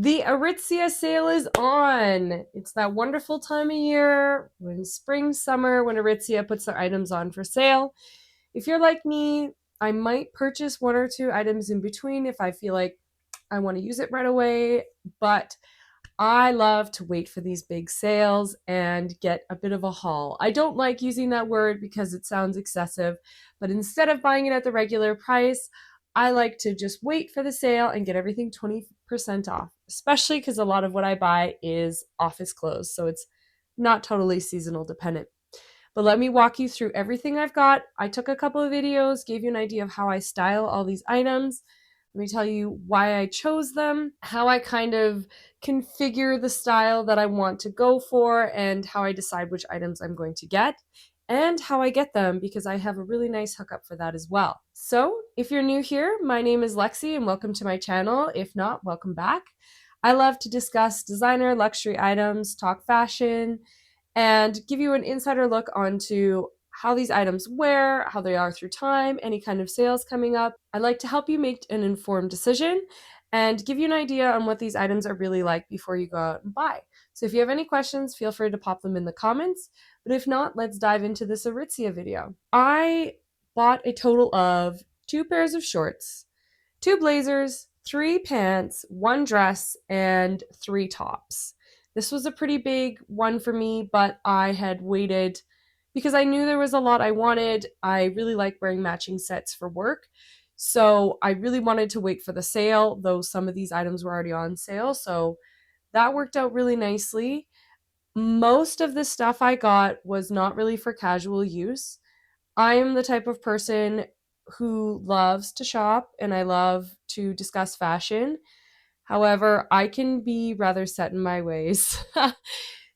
The Aritzia sale is on. It's that wonderful time of year when spring, summer, when Aritzia puts their items on for sale. If you're like me, I might purchase one or two items in between if I feel like I want to use it right away, but I love to wait for these big sales and get a bit of a haul. I don't like using that word because it sounds excessive, but instead of buying it at the regular price, I like to just wait for the sale and get everything 20% off, especially because a lot of what I buy is office clothes. So it's not totally seasonal dependent. But let me walk you through everything I've got. I took a couple of videos, gave you an idea of how I style all these items. Let me tell you why I chose them, how I kind of configure the style that I want to go for, and how I decide which items I'm going to get, and how I get them because I have a really nice hookup for that as well. So, if you're new here, my name is Lexi and welcome to my channel. If not, welcome back. I love to discuss designer luxury items, talk fashion, and give you an insider look onto how these items wear, how they are through time, any kind of sales coming up. I'd like to help you make an informed decision and give you an idea on what these items are really like before you go out and buy. So if you have any questions, feel free to pop them in the comments. But if not, let's dive into this Aritzia video. I bought a total of 2 pairs of shorts, 2 blazers, 3 pants, 1 dress, and 3 tops. This was a pretty big one for me, but I had waited because I knew there was a lot I wanted. I really like wearing matching sets for work. So I really wanted to wait for the sale, though some of these items were already on sale. So that worked out really nicely. Most of the stuff I got was not really for casual use. I am the type of person who loves to shop and I love to discuss fashion. However, I can be rather set in my ways.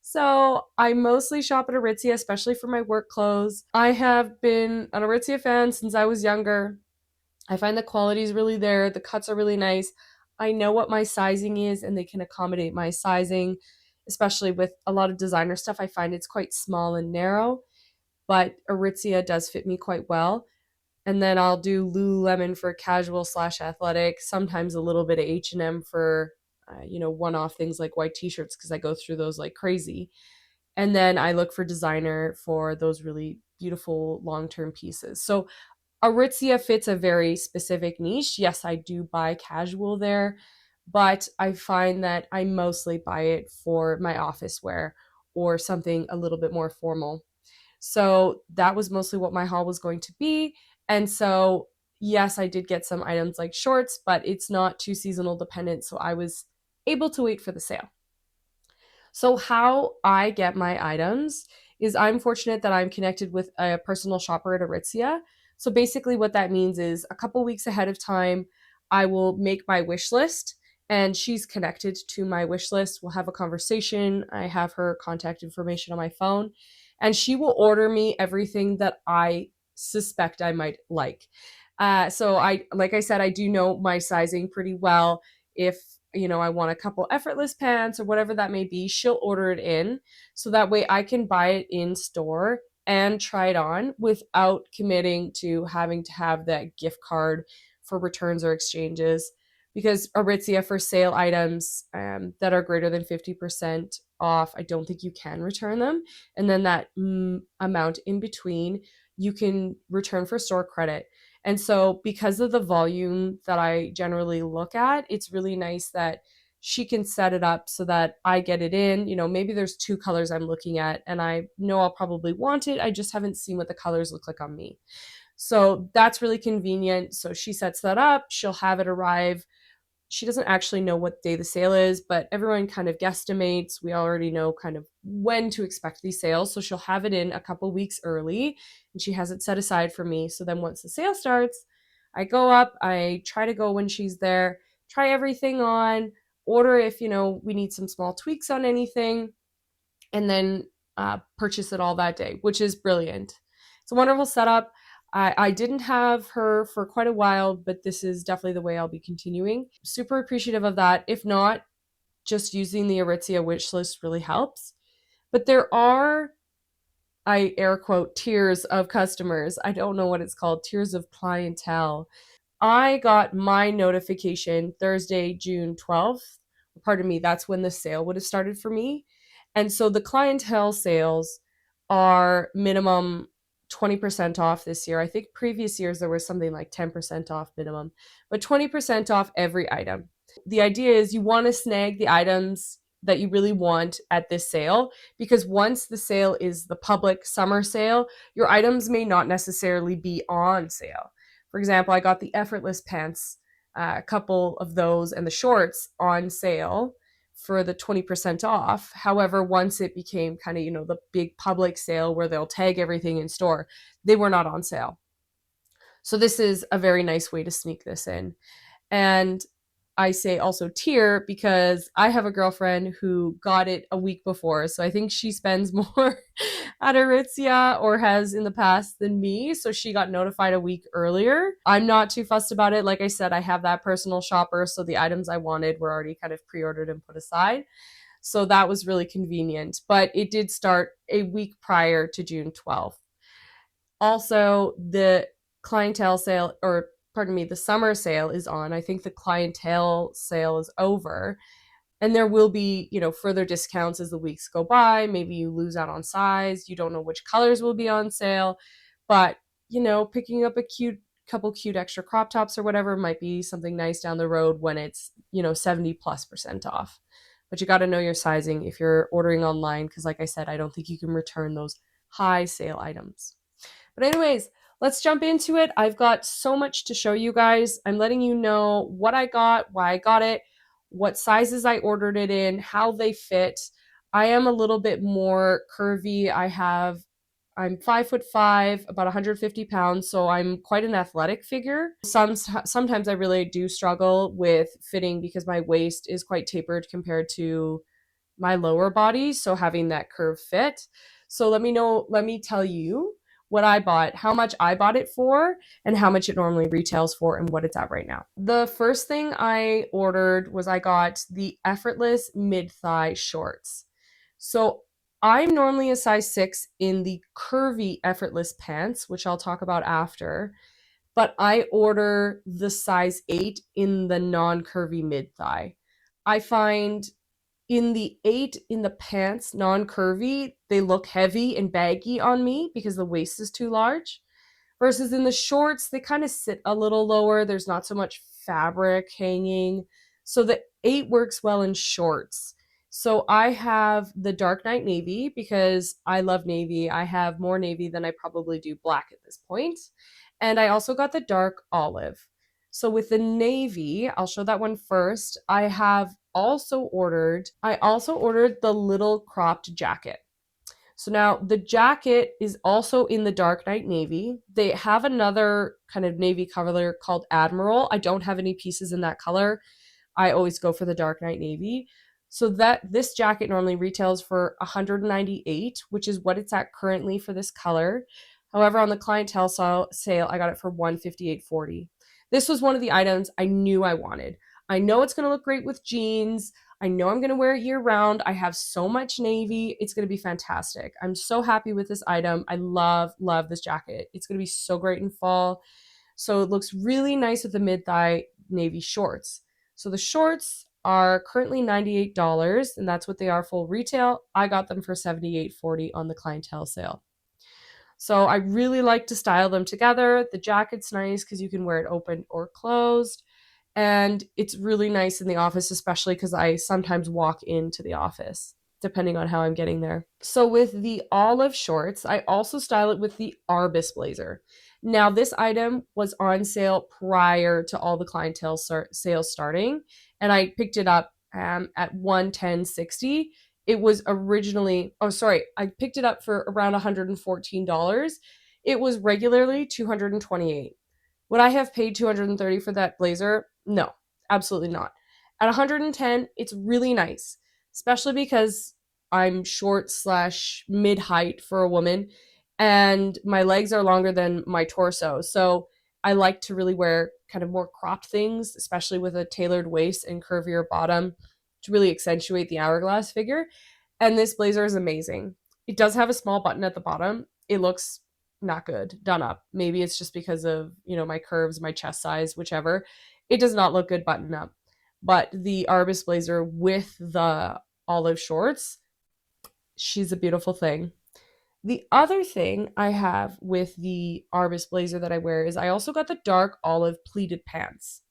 So I mostly shop at Aritzia, especially for my work clothes. I have been an Aritzia fan since I was younger. I find the quality is really there. The cuts are really nice. I know what my sizing is and they can accommodate my sizing, especially with a lot of designer stuff. I find it's quite small and narrow, but Aritzia does fit me quite well. And then I'll do Lululemon for casual slash athletic, sometimes a little bit of H&M for, one-off things like white t-shirts because I go through those like crazy. And then I look for designer for those really beautiful long-term pieces. So Aritzia fits a very specific niche. Yes, I do buy casual there, but I find that I mostly buy it for my office wear or something a little bit more formal. So that was mostly what my haul was going to be. And so, yes, I did get some items like shorts, but it's not too seasonal dependent. So I was able to wait for the sale. So, how I get my items is I'm fortunate that I'm connected with a personal shopper at Aritzia. So, basically, what that means is a couple weeks ahead of time, I will make my wish list and she's connected to my wish list. We'll have a conversation. I have her contact information on my phone and she will order me everything that I suspect I might like. Like I said, I do know my sizing pretty well. If I want a couple effortless pants or whatever that may be, she'll order it in. So that way I can buy it in store and try it on without committing to having to have that gift card for returns or exchanges. Because Aritzia for sale items that are greater than 50% off, I don't think you can return them. And then that amount in between, you can return for store credit. And so, because of the volume that I generally look at, it's really nice that she can set it up so that I get it in. Maybe there's 2 colors I'm looking at and I know I'll probably want it. I just haven't seen what the colors look like on me. So, that's really convenient. So, she sets that up, she'll have it arrive. She doesn't actually know what day the sale is, but everyone kind of guesstimates. We already know kind of when to expect these sales. So she'll have it in a couple weeks early and she has it set aside for me. So then once the sale starts, I go up, I try to go when she's there, try everything on, order if, we need some small tweaks on anything, and then purchase it all that day, which is brilliant. It's a wonderful setup. I didn't have her for quite a while, but this is definitely the way I'll be continuing. Super appreciative of that. If not, just using the Aritzia wish list really helps. But there are, I air quote, tiers of customers. I don't know what it's called, tiers of clientele. I got my notification Thursday, June 12th, pardon me, that's when the sale would have started for me. And so the clientele sales are minimum 20% off this year. I think previous years there was something like 10% off minimum, but 20% off every item. The idea is you want to snag the items that you really want at this sale, because once the sale is the public summer sale, your items may not necessarily be on sale. For example, I got the effortless pants, a couple of those, and the shorts on sale for the 20% off. However, once it became kind of, the big public sale where they'll tag everything in store, they were not on sale. So this is a very nice way to sneak this in. And I say also tier because I have a girlfriend who got it a week before. So I think she spends more at Aritzia, or has in the past, than me. So she got notified a week earlier. I'm not too fussed about it. Like I said, I have that personal shopper. So the items I wanted were already kind of pre-ordered and put aside. So that was really convenient. But it did start a week prior to June 12th. Also, the clientele sale, or pardon me, the summer sale is on. I think the clientele sale is over. And there will be, further discounts as the weeks go by. Maybe you lose out on size. You don't know which colors will be on sale. But, picking up a couple cute extra crop tops or whatever might be something nice down the road when it's, 70+% off. But you got to know your sizing if you're ordering online, because like I said, I don't think you can return those high sale items. But anyways, let's jump into it. I've got so much to show you guys. I'm letting you know what I got, why I got it, what sizes I ordered it in, how they fit. I am a little bit more curvy. I'm 5'5", about 150 pounds, so I'm quite an athletic figure. Sometimes I really do struggle with fitting because my waist is quite tapered compared to my lower body, so having that curve fit. So let me tell you what I bought, how much I bought it for, and how much it normally retails for, and what it's at right now. The first thing I ordered was I got the effortless mid-thigh shorts. So I'm normally a size 6 in the curvy effortless pants, which I'll talk about after, but I order the size 8 in the non-curvy mid-thigh. I find in the 8 in the pants, non-curvy, they look heavy and baggy on me because the waist is too large. Versus in the shorts, they kind of sit a little lower. There's not so much fabric hanging. So the 8 works well in shorts. So I have the dark night navy because I love navy. I have more navy than I probably do black at this point. And I also got the dark olive. So with the navy, I'll show that one first. I also ordered the little cropped jacket. So now the jacket is also in the dark night navy. They have another kind of navy color called Admiral. I don't have any pieces in that color. I always go for the dark night navy. So this jacket normally retails for $198, which is what it's at currently for this color. However, on the clientele sale, I got it for $158.40. This was one of the items I knew I wanted. I know it's going to look great with jeans. I know I'm going to wear it year round. I have so much navy. It's going to be fantastic. I'm so happy with this item. I love this jacket. It's going to be so great in fall. So it looks really nice with the mid-thigh navy shorts. So the shorts are currently $98, and that's what they are full retail. I got them for $78.40 on the clientele sale. So I really like to style them together. The jacket's nice because you can wear it open or closed. And it's really nice in the office, especially because I sometimes walk into the office, depending on how I'm getting there. So with the olive shorts, I also style it with the Arbus blazer. Now, this item was on sale prior to all the clientele sales starting, and I picked it up at $110.60. It was originally, I picked it up for around $114. It was regularly $228. Would I have paid $230 for that blazer? No, absolutely not. At $110, it's really nice, especially because I'm short / mid height for a woman, and my legs are longer than my torso. So I like to really wear kind of more cropped things, especially with a tailored waist and curvier bottom to really accentuate the hourglass figure. And this blazer is amazing. It does have a small button at the bottom. It looks not good, done up. Maybe it's just because of, my curves, my chest size, whichever. It does not look good buttoned up. but the Arbus blazer with the olive shorts, she's a beautiful thing. The other thing I have with the Arbus blazer that I wear is I also got the dark olive pleated pants.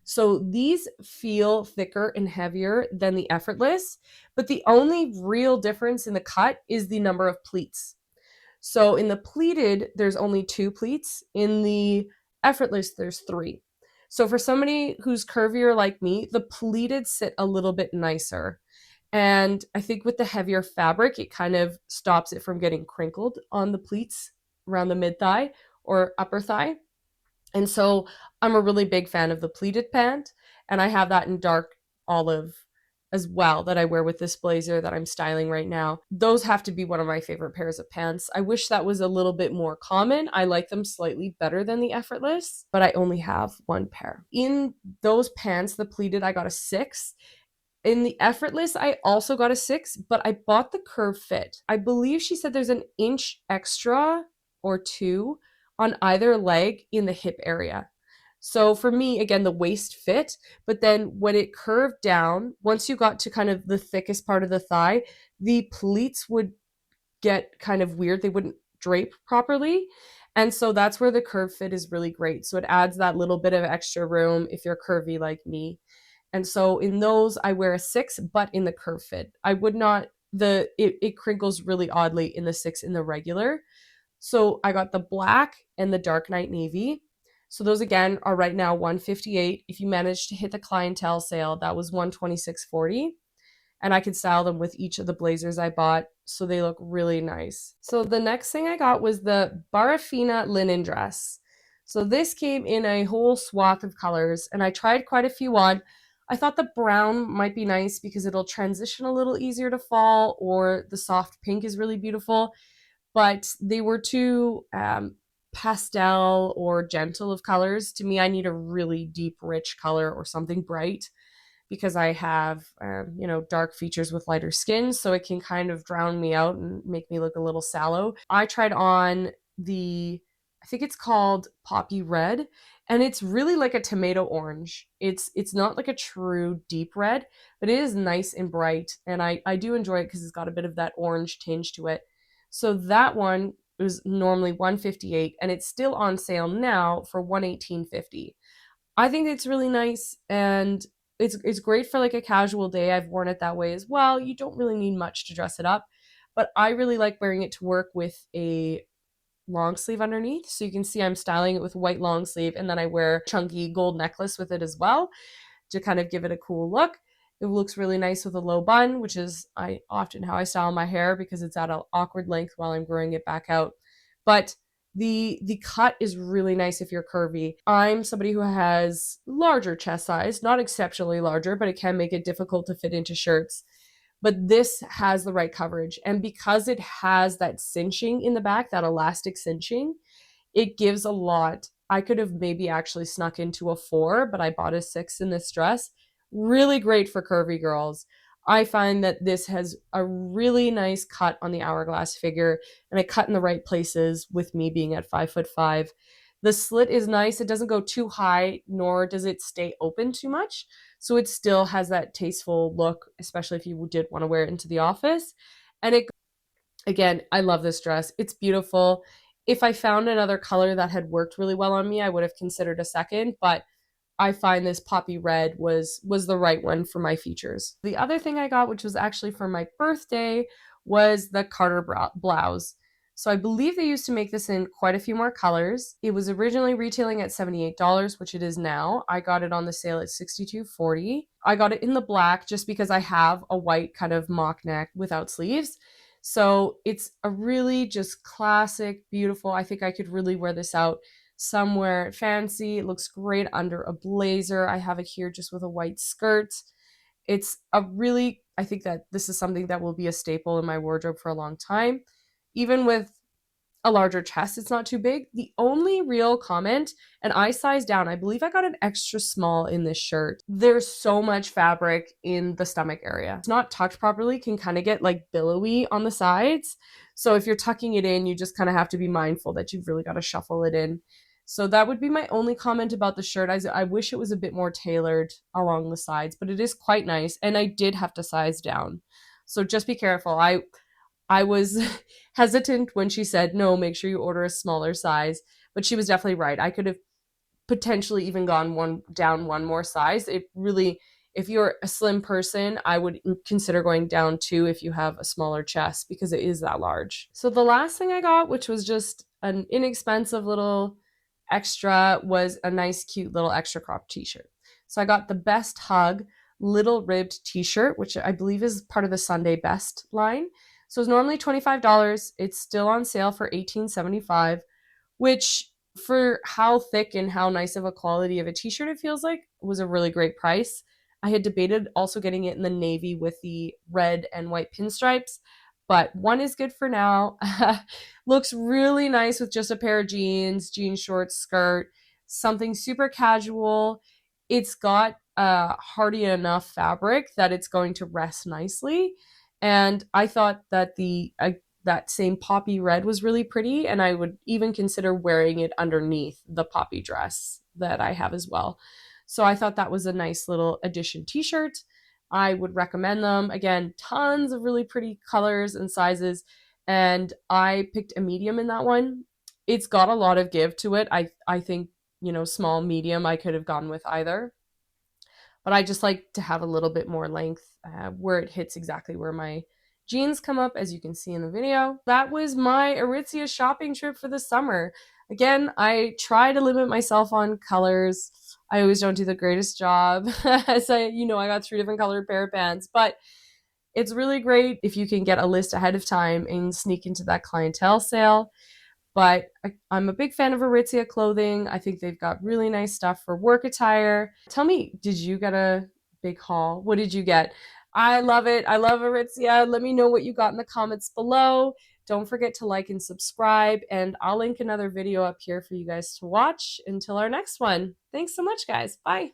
So these feel thicker and heavier than the Effortless, but the only real difference in the cut is the number of pleats. So in the pleated, there's only 2 pleats. In the Effortless, there's 3. So for somebody who's curvier like me, the pleated sit a little bit nicer. And I think with the heavier fabric, it kind of stops it from getting crinkled on the pleats around the mid thigh or upper thigh. And so I'm a really big fan of the pleated pant, and I have that in dark olive as well that I wear with this blazer that I'm styling right now. Those have to be one of my favorite pairs of pants. I wish that was a little bit more common. I like them slightly better than the Effortless, but I only have one pair. In those pants, the pleated, I got a 6. In the Effortless, I also got a 6, but I bought the curve fit. I believe she said there's an inch extra or 2 on either leg in the hip area. So for me, again, the waist fit, but then when it curved down, once you got to kind of the thickest part of the thigh, the pleats would get kind of weird. They wouldn't drape properly. And so that's where the curve fit is really great. So it adds that little bit of extra room if you're curvy like me. And so in those, I wear a 6, but in the curve fit. I would not, it crinkles really oddly in the 6 in the regular. So I got the black and the dark night navy. So those again are right now $158. If you manage to hit the clientele sale, that was $126.40. And I could style them with each of the blazers I bought, so they look really nice. So the next thing I got was the Barafina linen dress. So this came in a whole swath of colors, and I tried quite a few on. I thought the brown might be nice because it'll transition a little easier to fall, or the soft pink is really beautiful, but they were too pastel or gentle of colors. To me, I need a really deep, rich color or something bright because I have, dark features with lighter skin, so it can kind of drown me out and make me look a little sallow. I tried on I think it's called Poppy Red, and it's really like a tomato orange. It's not like a true deep red, but it is nice and bright, and I do enjoy it because it's got a bit of that orange tinge to it. So that one was normally $158, and it's still on sale now for $118.50. I think it's really nice, and it's great for like a casual day. I've worn it that way as well. You don't really need much to dress it up, but I really like wearing it to work with a long sleeve underneath. So you can see I'm styling it with white long sleeve, and then I wear a chunky gold necklace with it as well to kind of give it a cool look. It looks really nice with a low bun, which is I often how I style my hair because it's at an awkward length while I'm growing it back out. But the cut is really nice if you're curvy. I'm somebody who has larger chest size, not exceptionally larger, but it can make it difficult to fit into shirts. But this has the right coverage. And because it has that cinching in the back, that elastic cinching, it gives a lot. I could have maybe actually snuck into a 4, but I bought a 6 in this dress. Really great for curvy girls. I find that this has a really nice cut on the hourglass figure, and a cut in the right places with me being at 5'5". The slit is nice. It doesn't go too high, nor does it stay open too much. So it still has that tasteful look, especially if you did want to wear it into the office. And it, again, I love this dress. It's beautiful. If I found another color that had worked really well on me, I would have considered a second, but I find this poppy red was the right one for my features. The other thing I got, which was actually for my birthday, was the Carter blouse. So I believe they used to make this in quite a few more colors. It was originally retailing at $78, which it is now. I got it on the sale at $62.40. I got it in the black just because I have a white kind of mock neck without sleeves. So it's a really just classic, beautiful. I think I could really wear this out somewhere fancy. It looks great under a blazer. I have it here just with a white skirt. It's a really, I think that this is something that will be a staple in my wardrobe for a long time. Even with a larger chest, it's not too big. The only real comment, and I sized down, I believe I got an extra small in this shirt. There's so much fabric in the stomach area. It's not tucked properly, can kind of get like billowy on the sides. So if you're tucking it in, you just kind of have to be mindful that you've really got to shuffle it in. So that would be my only comment about the shirt. I wish it was a bit more tailored along the sides, but it is quite nice. And I did have to size down. So just be careful. I was hesitant when she said, no, make sure you order a smaller size. But she was definitely right. I could have potentially even gone one more size. It really, if you're a slim person, I would consider going down two if you have a smaller chest because it is that large. So the last thing I got, which was just an inexpensive little extra, was a nice cute little extra crop t-shirt. So I got the Best Hug little ribbed t-shirt, which I believe is part of the Sunday Best line. So it's normally $25. It's still on sale for $18.75, which for how thick and how nice of a quality of a t-shirt it feels like was a really great price. I had debated also getting it in the navy with the red and white pinstripes, but one is good for now. Looks really nice with just a pair of jeans, jean shorts, skirt, something super casual. It's got hardy enough fabric that it's going to rest nicely. And I thought that that same poppy red was really pretty, and I would even consider wearing it underneath the poppy dress that I have as well. So I thought that was a nice little addition t-shirt. I would recommend them. Again, tons of really pretty colors and sizes, and I picked a medium in that one. It's got a lot of give to it. I think, small, medium, I could have gone with either. But I just like to have a little bit more length where it hits exactly where my jeans come up, as you can see in the video. That was my Aritzia shopping trip for the summer. Again, I try to limit myself on colors. I always don't do the greatest job. As I got 3 different colored pair of pants, but it's really great if you can get a list ahead of time and sneak into that clientele sale. But I'm a big fan of Aritzia clothing. I think they've got really nice stuff for work attire. Tell me, did you get a big haul? What did you get? I love it. I love Aritzia. Let me know what you got in the comments below. Don't forget to like and subscribe, and I'll link another video up here for you guys to watch until our next one. Thanks so much, guys. Bye.